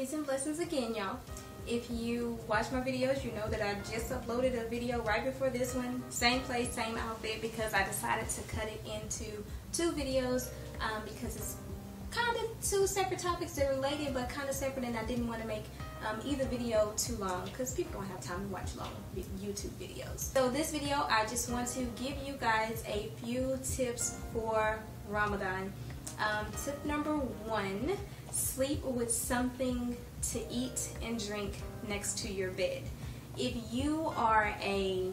Peace and blessings again, y'all. If you watch my videos, you know that I just uploaded a video right before this one. Same place, same outfit, because I decided to cut it into two videos because it's kind of two separate topics. They're related but kind of separate, and I didn't want to make either video too long because people don't have time to watch long YouTube videos. So this video, I just want to give you guys a few tips for Ramadan. Tip number one, sleep with something to eat and drink next to your bed. If you are a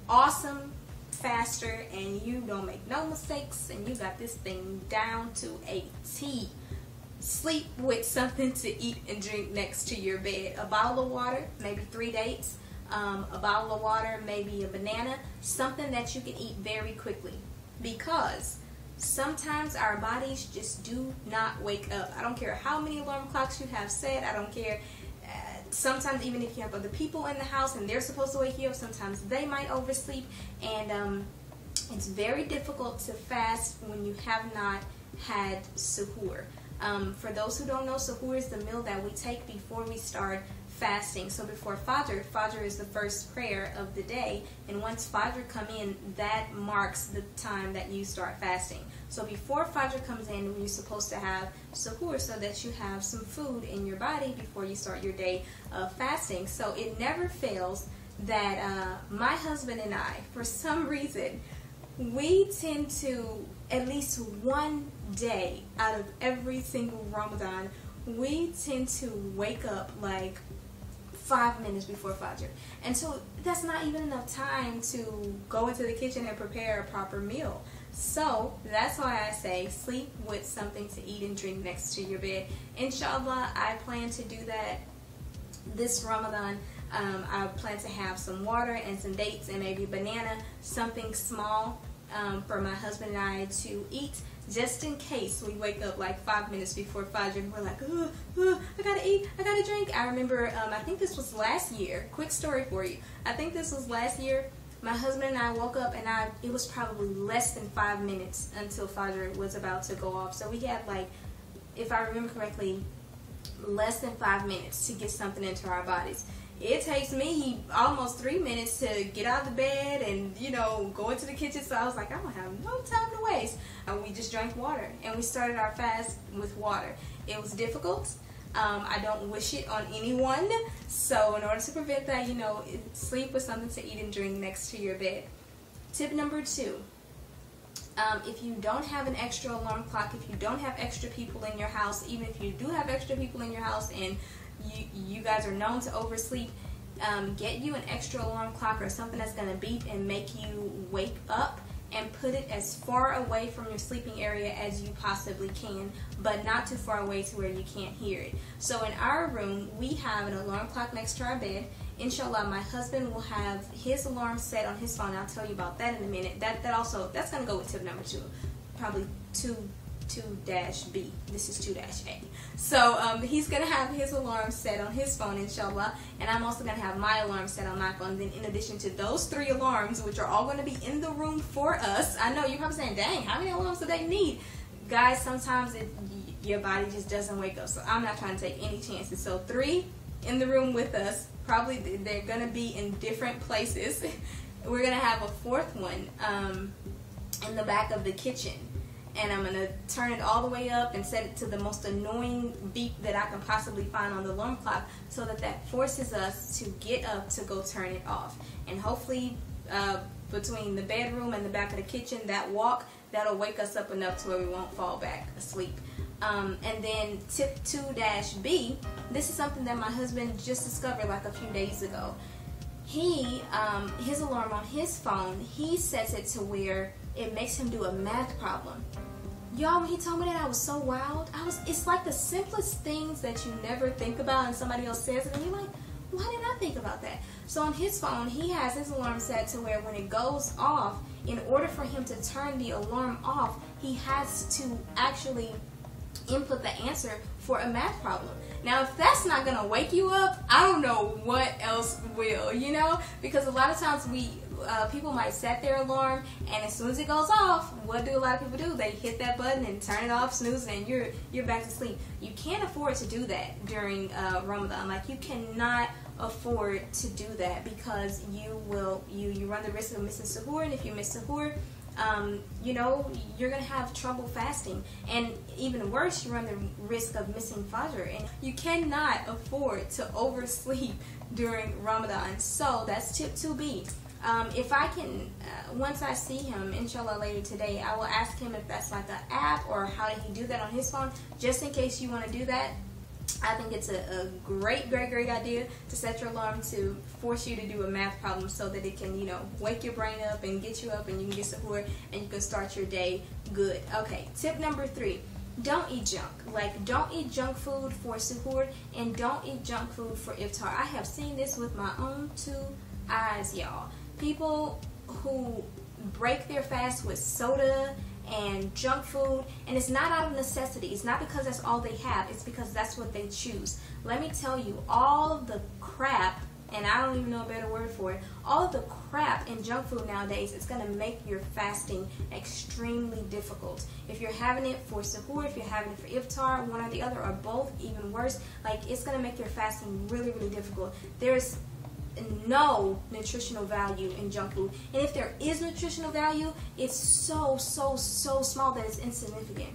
awesome faster and you don't make no mistakes and you got this thing down to a T, sleep with something to eat and drink next to your bed. A bottle of water, maybe 3 dates, a bottle of water, maybe a banana, something that you can eat very quickly, because sometimes our bodies just do not wake up. I don't care how many alarm clocks you have set. I don't care. Sometimes even if you have other people in the house and they're supposed to wake you up, sometimes they might oversleep. And it's very difficult to fast when you have not had suhoor. For those who don't know, suhoor is the meal that we take before we start fasting. So before Fajr, Fajr is the first prayer of the day, and once Fajr come in, that marks the time that you start fasting. So before Fajr comes in, you're supposed to have suhoor so that you have some food in your body before you start your day of fasting. So it never fails that my husband and I, for some reason, we tend to, at least one day out of every single Ramadan, we tend to wake up like 5 minutes before Fajr. And so that's not even enough time to go into the kitchen and prepare a proper meal. So that's why I say sleep with something to eat and drink next to your bed. Inshallah, I plan to do that this Ramadan. I plan to have some water and some dates and maybe a banana, something small for my husband and I to eat, just in case we wake up like 5 minutes before Fajr and we're like, I gotta eat, I gotta drink. I remember, I think this was last year. Quick story for you. I think this was last year. My husband and I woke up and it was probably less than 5 minutes until Fajr was about to go off. So we had, like, if I remember correctly, less than 5 minutes to get something into our bodies. It takes me almost 3 minutes to get out of the bed and, you know, go into the kitchen. So I was like, I don't have no time to waste. And we just drank water. And we started our fast with water. It was difficult. I don't wish it on anyone. So in order to prevent that, you know, sleep with something to eat and drink next to your bed. Tip number two. If you don't have an extra alarm clock, if you don't have extra people in your house, even if you do have extra people in your house and you guys are known to oversleep, get you an extra alarm clock or something that's going to beep and make you wake up, and put it as far away from your sleeping area as you possibly can, but not too far away to where you can't hear it. So in our room, we have an alarm clock next to our bed. Inshallah, my husband will have his alarm set on his phone. I'll tell you about that in a minute. That's going to go with tip number two, probably 2-B. This is 2-A. So he's going to have his alarm set on his phone, inshallah, and I'm also going to have my alarm set on my phone. Then in addition to those 3 alarms, which are all going to be in the room for us, I know you're probably saying, dang, how many alarms do they need? Guys, sometimes your body just doesn't wake up, so I'm not trying to take any chances. So 3 in the room with us, probably they're going to be in different places. We're going to have a 4th one in the back of the kitchen. And I'm going to turn it all the way up and set it to the most annoying beep that I can possibly find on the alarm clock, so that forces us to get up to go turn it off. And hopefully between the bedroom and the back of the kitchen, that walk, that'll wake us up enough to where we won't fall back asleep. And then tip 2-B, this is something that my husband just discovered like a few days ago. His alarm on his phone, he sets it to where it makes him do a math problem. Y'all, when he told me that, I was so wild. It's like the simplest things that you never think about, and somebody else says it and you're like, why didn't I think about that? So on his phone, he has his alarm set to where when it goes off, in order for him to turn the alarm off, he has to actually input the answer for a math problem. Now, if that's not going to wake you up, I don't know what else will, you know? Because a lot of times people might set their alarm, and as soon as it goes off, what do a lot of people do? They hit that button and turn it off, snooze, and you're back to sleep. You can't afford to do that during Ramadan. Like, you cannot afford to do that, because you run the risk of missing suhoor, and if you miss suhoor, you know, you're gonna have trouble fasting, and even worse, you run the risk of missing fajr, and you cannot afford to oversleep during Ramadan. So that's tip 2B. If I can, once I see him, inshallah, later today, I will ask him if that's like an app or how did he do that on his phone, just in case you want to do that. I think it's a great idea to set your alarm to force you to do a math problem, so that it can, you know, wake your brain up and get you up, and you can get suhoor and you can start your day good. Okay, tip number 3. Don't eat junk. Like, don't eat junk food for suhoor, and don't eat junk food for iftar. I have seen this with my own 2 eyes, y'all. People who break their fast with soda and junk food, and it's not out of necessity. It's not because that's all they have. It's because that's what they choose. Let me tell you, all of the crap, and I don't even know a better word for it, all of the crap in junk food nowadays, it's going to make your fasting extremely difficult. If you're having it for suhoor, if you're having it for iftar, one or the other, or both, even worse, like, it's going to make your fasting really difficult. There's no nutritional value in junk food, and if there is nutritional value, it's so small that it's insignificant.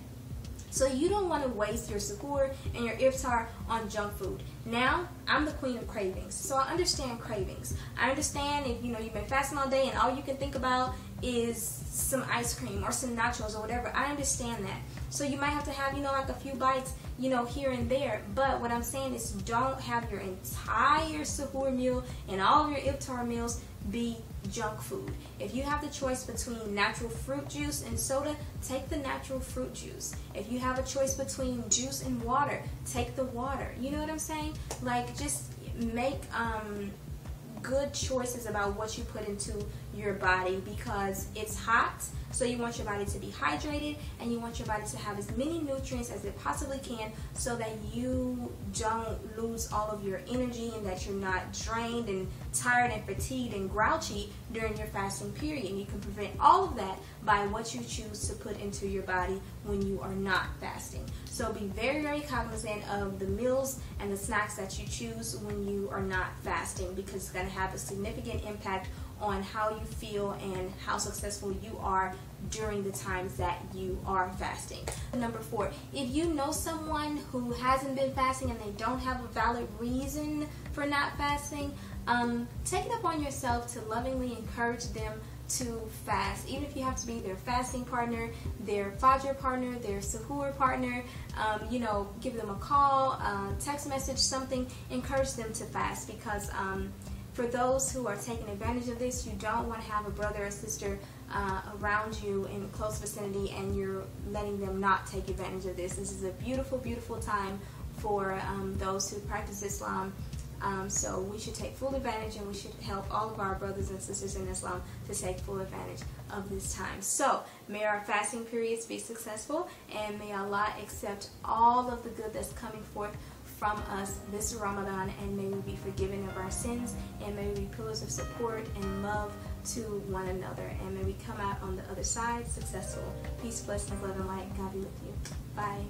So you don't want to waste your suhoor and your iftar on junk food. Now, I'm the queen of cravings, so I understand cravings. I understand if, you know, you've been fasting all day and all you can think about is some ice cream or some nachos or whatever. I understand that. So you might have to have, you know, like a few bites, you know, here and there. But what I'm saying is, don't have your entire suhoor meal and all of your iftar meals be junk food. If you have the choice between natural fruit juice and soda, take the natural fruit juice. If you have a choice between juice and water, take the water. You know what I'm saying? Like, just make good choices about what you put into your body, because it's hot, so you want your body to be hydrated, and you want your body to have as many nutrients as it possibly can, so that you don't lose all of your energy, and that you're not drained and tired and fatigued and grouchy during your fasting period. And you can prevent all of that by what you choose to put into your body when you are not fasting. So be very cognizant of the meals and the snacks that you choose when you are not fasting, because it's going to have a significant impact on how you feel and how successful you are during the times that you are fasting. Number 4, if you know someone who hasn't been fasting and they don't have a valid reason for not fasting, take it upon yourself to lovingly encourage them to fast, even if you have to be their fasting partner, their fajr partner, their suhoor partner. You know, give them a call, text message, something. Encourage them to fast, because for those who are taking advantage of this, you don't want to have a brother or sister around you in close vicinity and you're letting them not take advantage of this. This is a beautiful time for those who practice Islam. So we should take full advantage, and we should help all of our brothers and sisters in Islam to take full advantage of this time. So may our fasting periods be successful, and may Allah accept all of the good that's coming forth from us this Ramadan, and may we be forgiven of our sins, and may we be pillars of support and love to one another, and may we come out on the other side successful. Peace, blessings, love, and light. God be with you. Bye.